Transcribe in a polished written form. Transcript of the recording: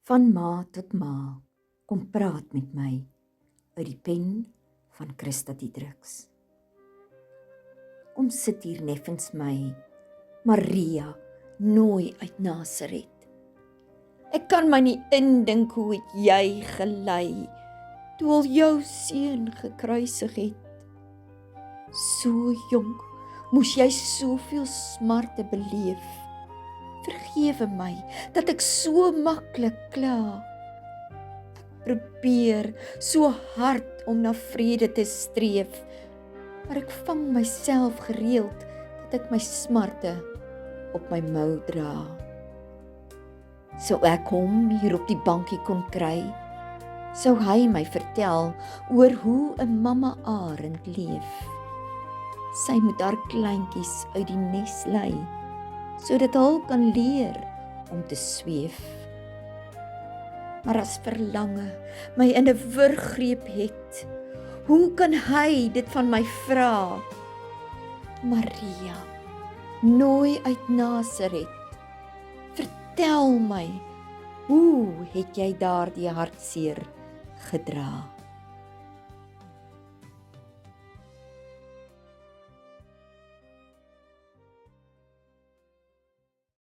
Van ma tot ma, kom praat met my, uit die pen van Christa Diedriks. Kom sit hier neffens my, Maria, nooi uit Nasaret. Ek kan my nie indink hoe het jy gelei, toe al jou seun gekruisig het. So jonk, moes jy soveel smarte beleef. Vergewe my, dat ek so maklik kla. Ek probeer so hard om na vrede te streef, maar ek vang myself gereeld, dat ek my smarte op my mou dra. Sou ek hom hier op die bankie kon kry, sou hy my vertel oor hoe 'n mamma arend leef. Sy moet haar kleintjies uit die nes lei, sodat hulle kan leer om te sweef. Maar as verlange my in 'n wurggreep het, hoe kan hy dit van my vra? Maria, nooi uit Nasaret, vertel my, hoe het jy daardie hartseer gedra?